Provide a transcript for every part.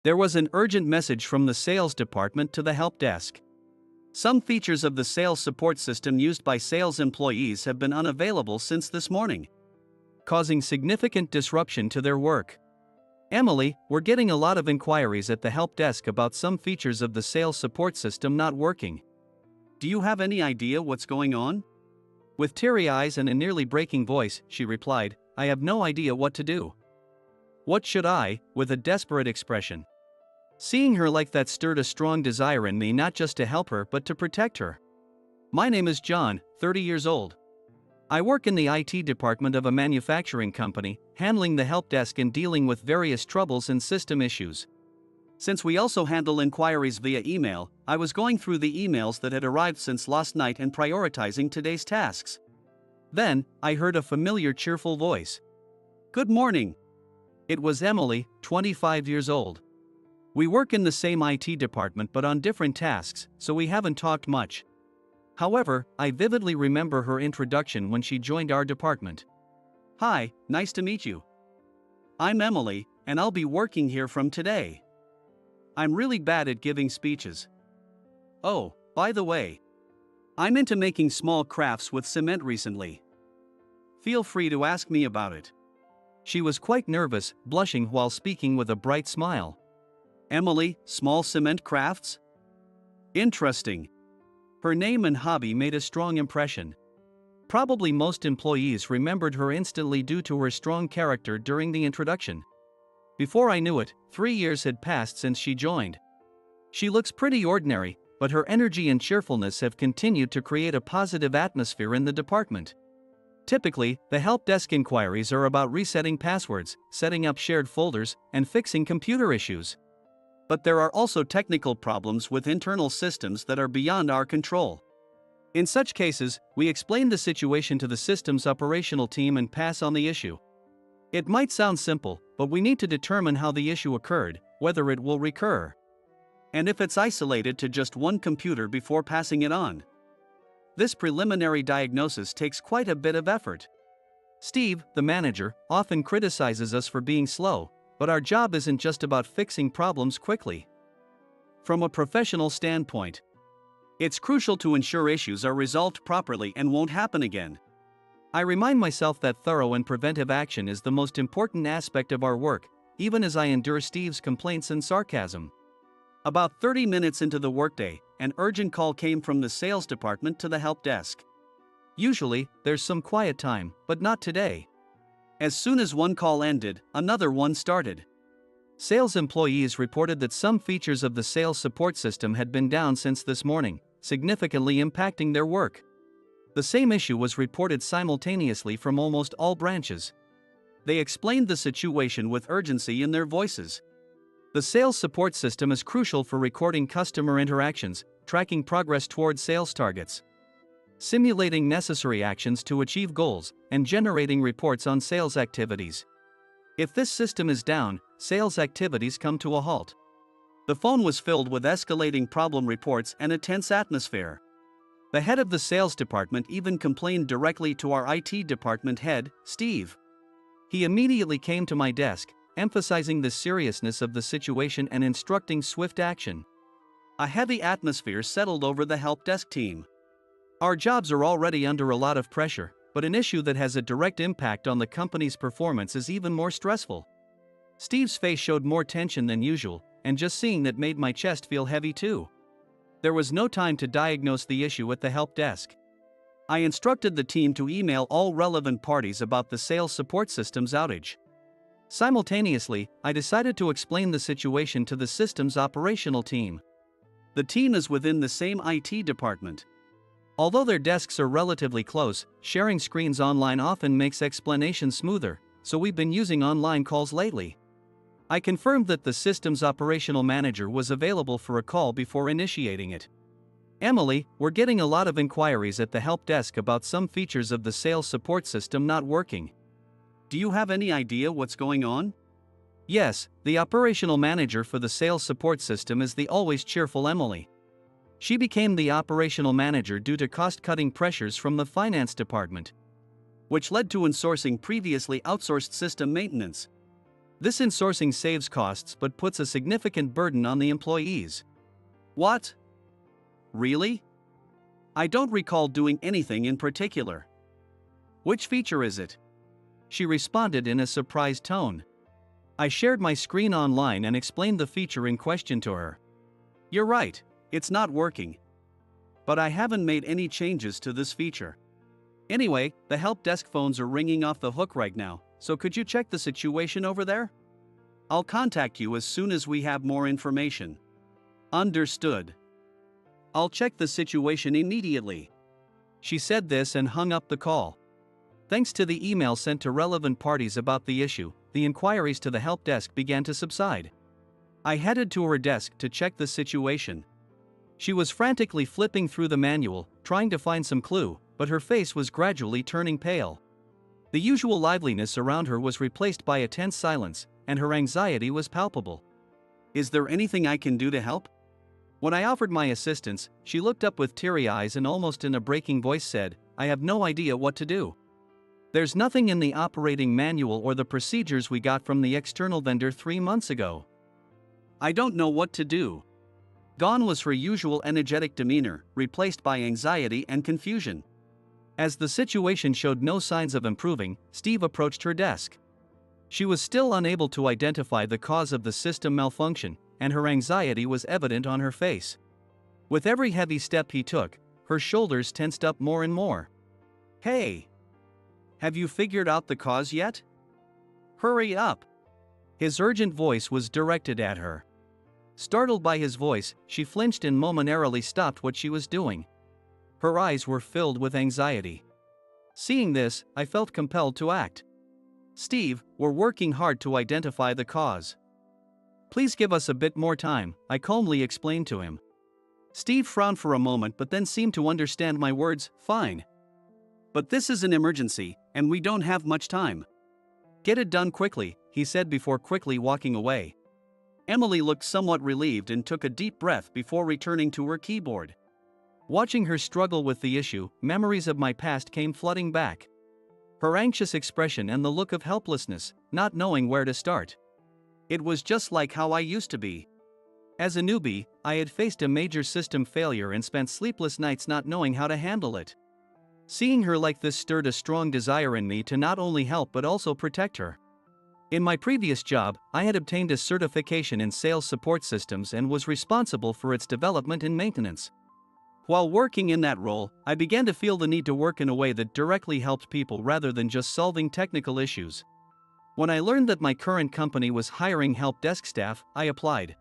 There was an urgent message from the sales department to the help desk. Some features of the sales support system used by sales employees have been unavailable since this morning, causing significant disruption to their work. Emily, we're getting a lot of inquiries at the help desk about some features of the sales support system not working. Do you have any idea what's going on? With teary eyes and a nearly breaking voice, she replied, I have no idea what to do. What should I, with a desperate expression. Seeing her like that stirred a strong desire in me not just to help her but to protect her. My name is John, 30 years old. I work in the IT department of a manufacturing company, handling the help desk and dealing with various troubles and system issues. Since we also handle inquiries via email, I was going through the emails that had arrived since last night and prioritizing today's tasks. Then, I heard a familiar cheerful voice. Good morning. It was Emily, 25 years old. We work in the same IT department but on different tasks, so we haven't talked much. However, I vividly remember her introduction when she joined our department. Hi, nice to meet you. I'm Emily, and I'll be working here from today. I'm really bad at giving speeches. Oh, by the way, I'm into making small crafts with cement recently. Feel free to ask me about it. She was quite nervous, blushing while speaking with a bright smile. Emily, small cement crafts? Interesting. Her name and hobby made a strong impression. Probably most employees remembered her instantly due to her strong character during the introduction. Before I knew it, 3 years had passed since she joined. She looks pretty ordinary, but her energy and cheerfulness have continued to create a positive atmosphere in the department. Typically, the help desk inquiries are about resetting passwords, setting up shared folders, and fixing computer issues. But there are also technical problems with internal systems that are beyond our control. In such cases, we explain the situation to the system's operational team and pass on the issue. It might sound simple, but we need to determine how the issue occurred, whether it will recur, and if it's isolated to just one computer before passing it on. This preliminary diagnosis takes quite a bit of effort. Steve, the manager, often criticizes us for being slow, but our job isn't just about fixing problems quickly. From a professional standpoint, it's crucial to ensure issues are resolved properly and won't happen again. I remind myself that thorough and preventive action is the most important aspect of our work, even as I endure Steve's complaints and sarcasm. About 30 minutes into the workday, an urgent call came from the sales department to the help desk. Usually, there's some quiet time, but not today. As soon as one call ended, another one started. Sales employees reported that some features of the sales support system had been down since this morning, significantly impacting their work. The same issue was reported simultaneously from almost all branches. They explained the situation with urgency in their voices. The sales support system is crucial for recording customer interactions, tracking progress toward sales targets, simulating necessary actions to achieve goals, and generating reports on sales activities. If this system is down, sales activities come to a halt. The phone was filled with escalating problem reports and a tense atmosphere. The head of the sales department even complained directly to our IT department head, Steve. He immediately came to my desk, emphasizing the seriousness of the situation and instructing swift action. A heavy atmosphere settled over the help desk team. Our jobs are already under a lot of pressure, but an issue that has a direct impact on the company's performance is even more stressful. Steve's face showed more tension than usual, and just seeing that made my chest feel heavy too. There was no time to diagnose the issue at the help desk. I instructed the team to email all relevant parties about the sales support system's outage. Simultaneously, I decided to explain the situation to the system's operational team. The team is within the same IT department. Although their desks are relatively close, sharing screens online often makes explanation smoother, so we've been using online calls lately. I confirmed that the system's operational manager was available for a call before initiating it. Emily, we're getting a lot of inquiries at the help desk about some features of the sales support system not working. Do you have any idea what's going on? Yes, the operational manager for the sales support system is the always cheerful Emily. She became the operational manager due to cost-cutting pressures from the finance department, which led to insourcing previously outsourced system maintenance. This insourcing saves costs but puts a significant burden on the employees. What? Really? I don't recall doing anything in particular. Which feature is it? She responded in a surprised tone. I shared my screen online and explained the feature in question to her. You're right, it's not working. But I haven't made any changes to this feature. Anyway, the help desk phones are ringing off the hook right now, so could you check the situation over there? I'll contact you as soon as we have more information. Understood. I'll check the situation immediately. She said this and hung up the call. Thanks to the email sent to relevant parties about the issue, the inquiries to the help desk began to subside. I headed to her desk to check the situation. She was frantically flipping through the manual, trying to find some clue, but her face was gradually turning pale. The usual liveliness around her was replaced by a tense silence, and her anxiety was palpable. Is there anything I can do to help? When I offered my assistance, she looked up with teary eyes and almost in a breaking voice said, I have no idea what to do. There's nothing in the operating manual or the procedures we got from the external vendor 3 months ago. I don't know what to do. Gone was her usual energetic demeanor, replaced by anxiety and confusion. As the situation showed no signs of improving, Steve approached her desk. She was still unable to identify the cause of the system malfunction, and her anxiety was evident on her face. With every heavy step he took, her shoulders tensed up more and more. Hey! Have you figured out the cause yet? Hurry up! His urgent voice was directed at her. Startled by his voice, she flinched and momentarily stopped what she was doing. Her eyes were filled with anxiety. Seeing this, I felt compelled to act. Steve, we're working hard to identify the cause. Please give us a bit more time, I calmly explained to him. Steve frowned for a moment but then seemed to understand my words. Fine. But this is an emergency, and we don't have much time. Get it done quickly, he said before quickly walking away. Emily looked somewhat relieved and took a deep breath before returning to her keyboard. Watching her struggle with the issue, memories of my past came flooding back. Her anxious expression and the look of helplessness, not knowing where to start. It was just like how I used to be. As a newbie, I had faced a major system failure and spent sleepless nights not knowing how to handle it. Seeing her like this stirred a strong desire in me to not only help but also protect her. In my previous job, I had obtained a certification in sales support systems and was responsible for its development and maintenance. While working in that role, I began to feel the need to work in a way that directly helped people rather than just solving technical issues. When I learned that my current company was hiring help desk staff, I applied.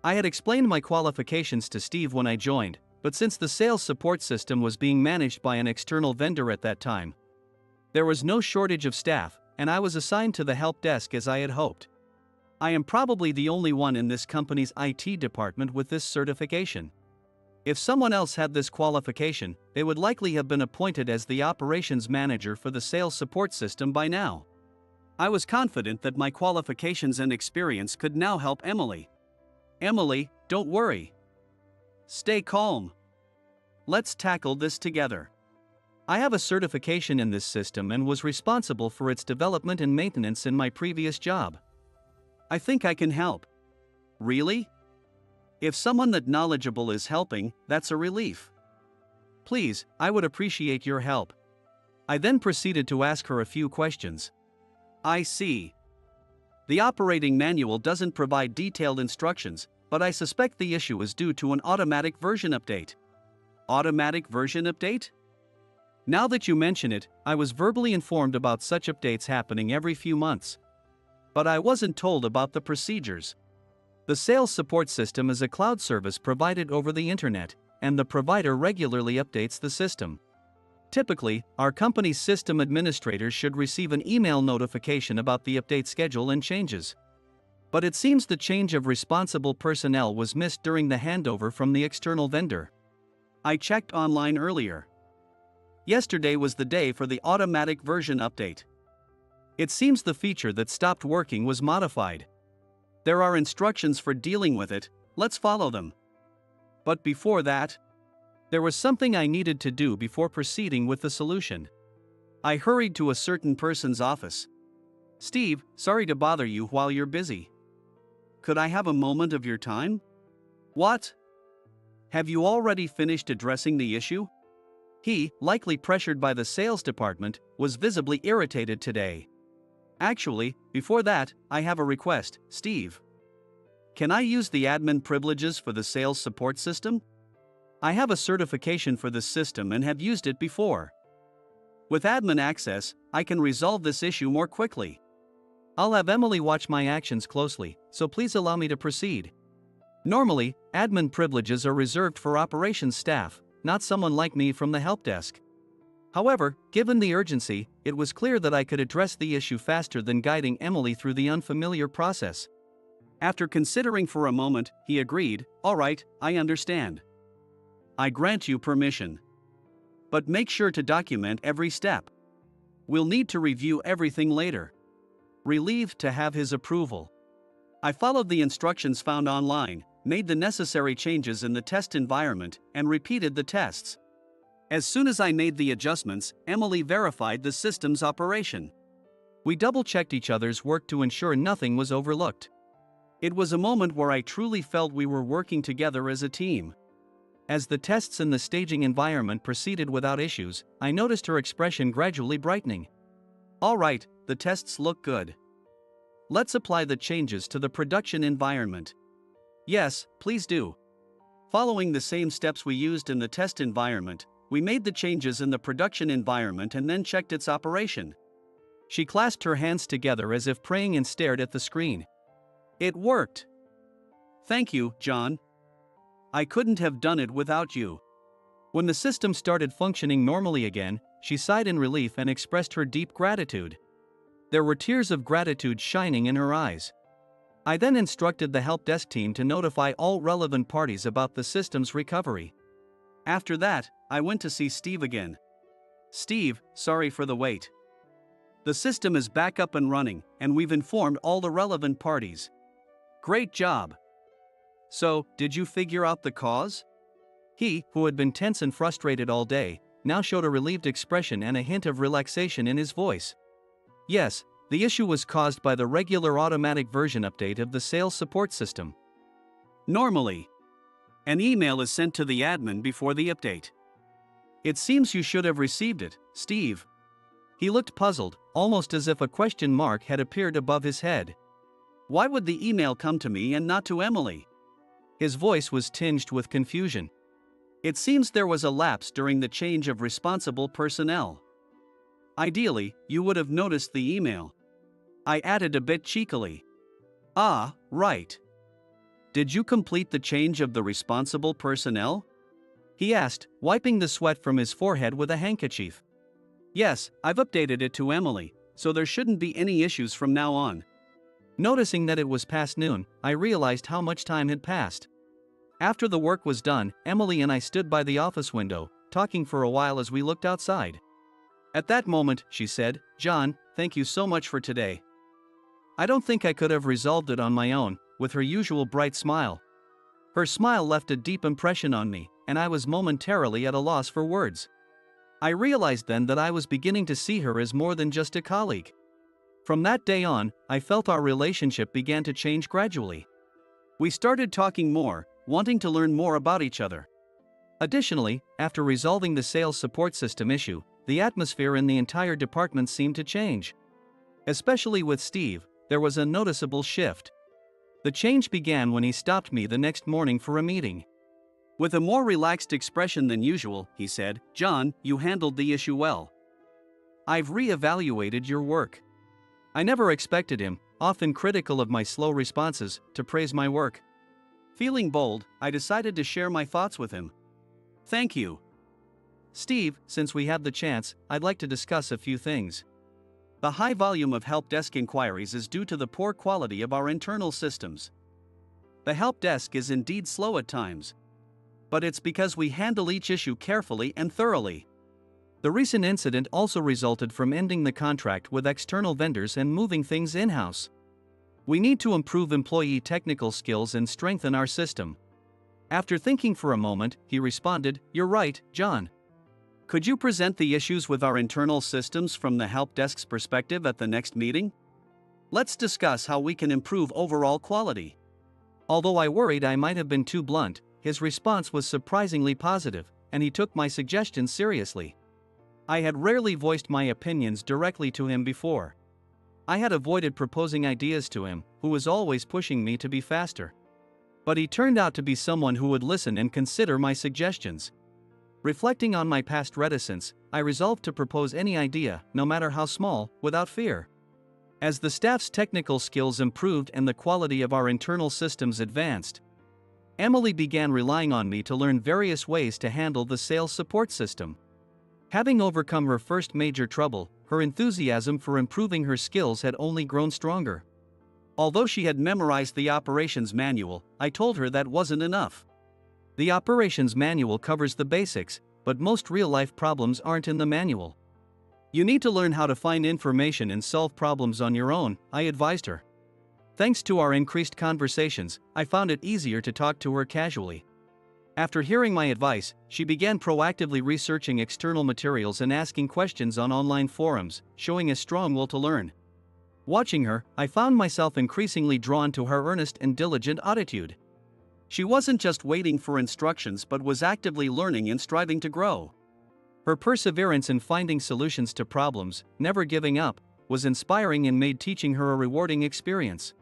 I had explained my qualifications to Steve when I joined, but since the sales support system was being managed by an external vendor at that time, there was no shortage of staff, and I was assigned to the help desk as I had hoped. I am probably the only one in this company's IT department with this certification. If someone else had this qualification, they would likely have been appointed as the operations manager for the sales support system by now. I was confident that my qualifications and experience could now help Emily. Emily, don't worry. Stay calm. Let's tackle this together. I have a certification in this system and was responsible for its development and maintenance in my previous job. I think I can help. Really? If someone that knowledgeable is helping, that's a relief. Please, I would appreciate your help. I then proceeded to ask her a few questions. I see. The operating manual doesn't provide detailed instructions, but I suspect the issue is due to an automatic version update. Automatic version update? Now that you mention it, I was verbally informed about such updates happening every few months. But I wasn't told about the procedures. The sales support system is a cloud service provided over the internet, and the provider regularly updates the system. Typically, our company's system administrators should receive an email notification about the update schedule and changes. But it seems the change of responsible personnel was missed during the handover from the external vendor. I checked online earlier. Yesterday was the day for the automatic version update. It seems the feature that stopped working was modified. There are instructions for dealing with it, let's follow them. But before that, there was something I needed to do before proceeding with the solution. I hurried to a certain person's office. Steve, sorry to bother you while you're busy. Could I have a moment of your time? What? Have you already finished addressing the issue? He, likely pressured by the sales department, was visibly irritated today. Actually, before that, I have a request, Steve. Can I use the admin privileges for the sales support system? I have a certification for this system and have used it before. With admin access, I can resolve this issue more quickly. I'll have Emily watch my actions closely, so please allow me to proceed. Normally, admin privileges are reserved for operations staff, not someone like me from the help desk. However, given the urgency, it was clear that I could address the issue faster than guiding Emily through the unfamiliar process. After considering for a moment, he agreed, "All right, I understand. I grant you permission. But make sure to document every step. We'll need to review everything later." Relieved to have his approval, I followed the instructions found online, made the necessary changes in the test environment, and repeated the tests. As soon as I made the adjustments, Emily verified the system's operation. We double-checked each other's work to ensure nothing was overlooked. It was a moment where I truly felt we were working together as a team. As the tests in the staging environment proceeded without issues, I noticed her expression gradually brightening. "All right, the tests look good. Let's apply the changes to the production environment." "Yes, please do." Following the same steps we used in the test environment, we made the changes in the production environment and then checked its operation. She clasped her hands together as if praying and stared at the screen. "It worked. Thank you, John. I couldn't have done it without you." When the system started functioning normally again, she sighed in relief and expressed her deep gratitude. There were tears of gratitude shining in her eyes. I then instructed the help desk team to notify all relevant parties about the system's recovery. After that, I went to see Steve again. "Steve, sorry for the wait. The system is back up and running, and we've informed all the relevant parties. Great job. So, did you figure out the cause?" He, who had been tense and frustrated all day, now showed a relieved expression and a hint of relaxation in his voice. "Yes, the issue was caused by the regular automatic version update of the sales support system. Normally, an email is sent to the admin before the update. It seems you should have received it, Steve." He looked puzzled, almost as if a question mark had appeared above his head. "Why would the email come to me and not to Emily?" His voice was tinged with confusion. "It seems there was a lapse during the change of responsible personnel. Ideally, you would have noticed the email." I added a bit cheekily. "Ah, right. Did you complete the change of the responsible personnel?" he asked, wiping the sweat from his forehead with a handkerchief. "Yes, I've updated it to Emily, so there shouldn't be any issues from now on." Noticing that it was past noon, I realized how much time had passed. After the work was done, Emily and I stood by the office window, talking for a while as we looked outside. At that moment, she said, "John, thank you so much for today. I don't think I could have resolved it on my own," with her usual bright smile. Her smile left a deep impression on me, and I was momentarily at a loss for words. I realized then that I was beginning to see her as more than just a colleague. From that day on, I felt our relationship began to change gradually. We started talking more, wanting to learn more about each other. Additionally, after resolving the sales support system issue, the atmosphere in the entire department seemed to change. Especially with Steve, there was a noticeable shift. The change began when he stopped me the next morning for a meeting. With a more relaxed expression than usual, he said, "John, you handled the issue well. I've re-evaluated your work." I never expected him, often critical of my slow responses, to praise my work. Feeling bold, I decided to share my thoughts with him. "Thank you. Steve, since we have the chance, I'd like to discuss a few things. The high volume of help desk inquiries is due to the poor quality of our internal systems. The help desk is indeed slow at times. But it's because we handle each issue carefully and thoroughly. The recent incident also resulted from ending the contract with external vendors and moving things in-house. We need to improve employee technical skills and strengthen our system." After thinking for a moment, he responded, "You're right, John. Could you present the issues with our internal systems from the help desk's perspective at the next meeting?" Let's discuss how we can improve overall quality. Although I worried I might have been too blunt, his response was surprisingly positive, and he took my suggestions seriously. I had rarely voiced my opinions directly to him before. I had avoided proposing ideas to him, who was always pushing me to be faster. But he turned out to be someone who would listen and consider my suggestions. Reflecting on my past reticence, I resolved to propose any idea, no matter how small, without fear. As the staff's technical skills improved and the quality of our internal systems advanced, Emily began relying on me to learn various ways to handle the sales support system. Having overcome her first major trouble, her enthusiasm for improving her skills had only grown stronger. Although she had memorized the operations manual, I told her that wasn't enough. The operations manual covers the basics, but most real-life problems aren't in the manual. You need to learn how to find information and solve problems on your own, I advised her. Thanks to our increased conversations, I found it easier to talk to her casually. After hearing my advice, she began proactively researching external materials and asking questions on online forums, showing a strong will to learn. Watching her, I found myself increasingly drawn to her earnest and diligent attitude. She wasn't just waiting for instructions but was actively learning and striving to grow. Her perseverance in finding solutions to problems, never giving up, was inspiring and made teaching her a rewarding experience.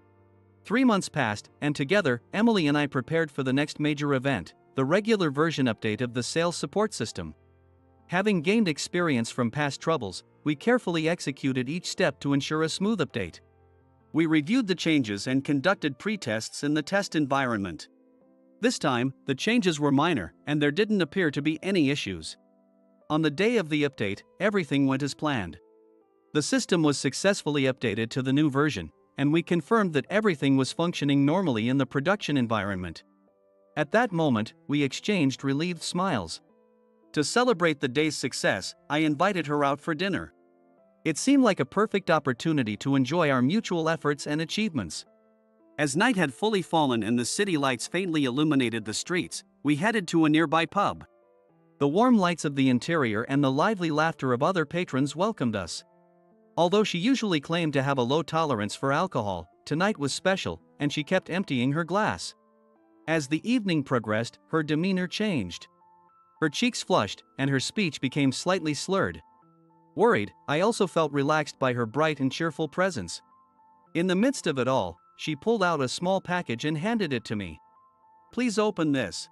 3 months passed, and together, Emily and I prepared for the next major event, the regular version update of the sales support system. Having gained experience from past troubles, we carefully executed each step to ensure a smooth update. We reviewed the changes and conducted pre-tests in the test environment. This time, the changes were minor, and there didn't appear to be any issues. On the day of the update, everything went as planned. The system was successfully updated to the new version, and we confirmed that everything was functioning normally in the production environment. At that moment, we exchanged relieved smiles. To celebrate the day's success, I invited her out for dinner. It seemed like a perfect opportunity to enjoy our mutual efforts and achievements. As night had fully fallen and the city lights faintly illuminated the streets, we headed to a nearby pub. The warm lights of the interior and the lively laughter of other patrons welcomed us. Although she usually claimed to have a low tolerance for alcohol, tonight was special, and she kept emptying her glass. As the evening progressed, her demeanor changed. Her cheeks flushed, and her speech became slightly slurred. Worried, I also felt relaxed by her bright and cheerful presence. In the midst of it all, she pulled out a small package and handed it to me. "Please open this."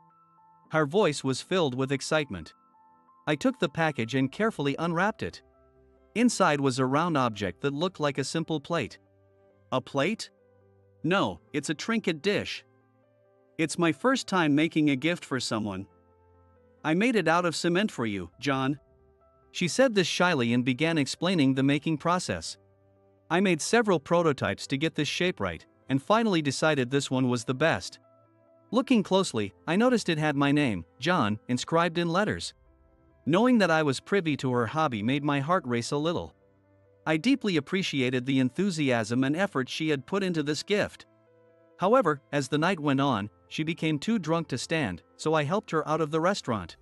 Her voice was filled with excitement. I took the package and carefully unwrapped it. Inside was a round object that looked like a simple plate. A plate? No, it's a trinket dish. It's my first time making a gift for someone. I made it out of cement for you, John. She said this shyly and began explaining the making process. I made several prototypes to get this shape right, and finally decided this one was the best. Looking closely, I noticed it had my name, John, inscribed in letters. Knowing that I was privy to her hobby made my heart race a little. I deeply appreciated the enthusiasm and effort she had put into this gift. However, as the night went on, she became too drunk to stand, so I helped her out of the restaurant.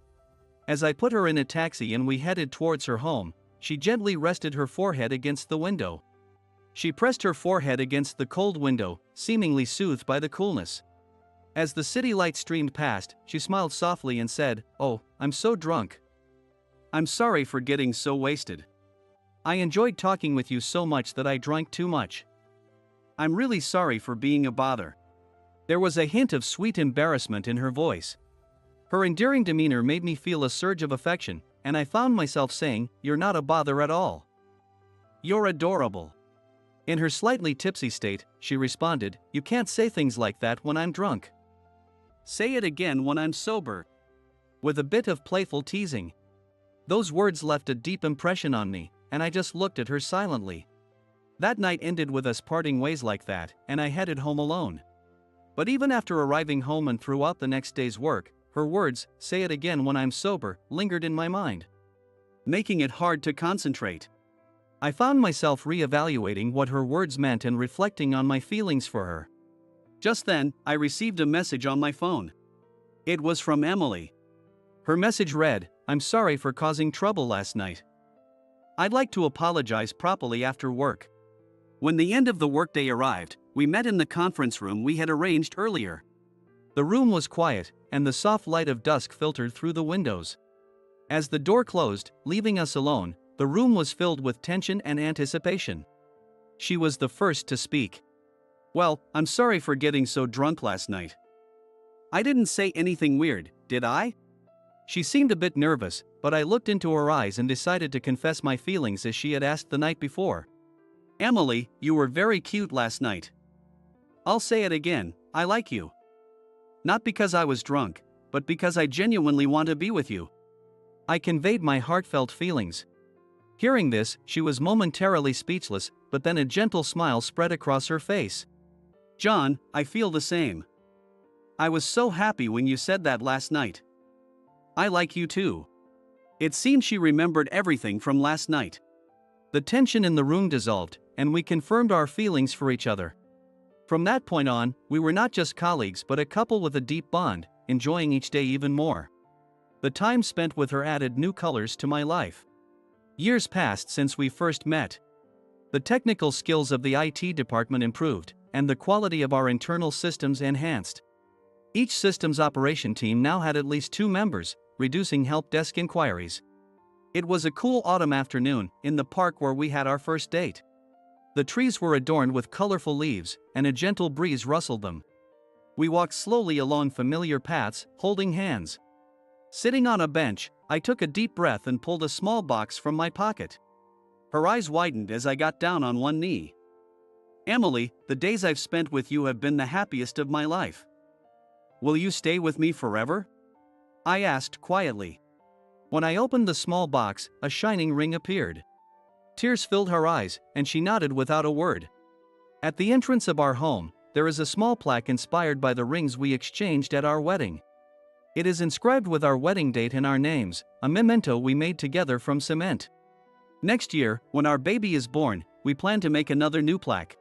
As I put her in a taxi and we headed towards her home, she gently rested her forehead against the window. She pressed her forehead against the cold window, seemingly soothed by the coolness. As the city lights streamed past, she smiled softly and said, "Oh, I'm so drunk. I'm sorry for getting so wasted. I enjoyed talking with you so much that I drank too much. I'm really sorry for being a bother." There was a hint of sweet embarrassment in her voice. Her endearing demeanor made me feel a surge of affection, and I found myself saying, "You're not a bother at all. You're adorable." In her slightly tipsy state, she responded, "You can't say things like that when I'm drunk." "Say it again when I'm sober." With a bit of playful teasing. Those words left a deep impression on me, and I just looked at her silently. That night ended with us parting ways like that, and I headed home alone. But even after arriving home and throughout the next day's work, her words, "Say it again when I'm sober," lingered in my mind, making it hard to concentrate. I found myself re-evaluating what her words meant and reflecting on my feelings for her. Just then, I received a message on my phone. It was from Emily. Her message read, "I'm sorry for causing trouble last night. I'd like to apologize properly after work. When the end of the workday arrived, we met in the conference room we had arranged earlier. The room was quiet, and the soft light of dusk filtered through the windows. As the door closed, leaving us alone, the room was filled with tension and anticipation. She was the first to speak. "Well, I'm sorry for getting so drunk last night. I didn't say anything weird, did I?" She seemed a bit nervous, but I looked into her eyes and decided to confess my feelings as she had asked the night before. "Emily, you were very cute last night. I'll say it again, I like you. Not because I was drunk, but because I genuinely want to be with you." I conveyed my heartfelt feelings. Hearing this, she was momentarily speechless, but then a gentle smile spread across her face. "John, I feel the same. I was so happy when you said that last night. I like you too." It seemed she remembered everything from last night. The tension in the room dissolved, and we confirmed our feelings for each other. From that point on, we were not just colleagues but a couple with a deep bond, enjoying each day even more. The time spent with her added new colors to my life. Years passed since we first met. The technical skills of the IT department improved, and the quality of our internal systems enhanced. Each system's operation team now had at least 2 members, reducing help desk inquiries. It was a cool autumn afternoon in the park where we had our first date. The trees were adorned with colorful leaves, and a gentle breeze rustled them. We walked slowly along familiar paths, holding hands. Sitting on a bench, I took a deep breath and pulled a small box from my pocket. Her eyes widened as I got down on one knee. "Emily, the days I've spent with you have been the happiest of my life. Will you stay with me forever?" I asked quietly. When I opened the small box, a shining ring appeared. Tears filled her eyes, and she nodded without a word. At the entrance of our home, there is a small plaque inspired by the rings we exchanged at our wedding. It is inscribed with our wedding date and our names, a memento we made together from cement. Next year, when our baby is born, we plan to make another new plaque.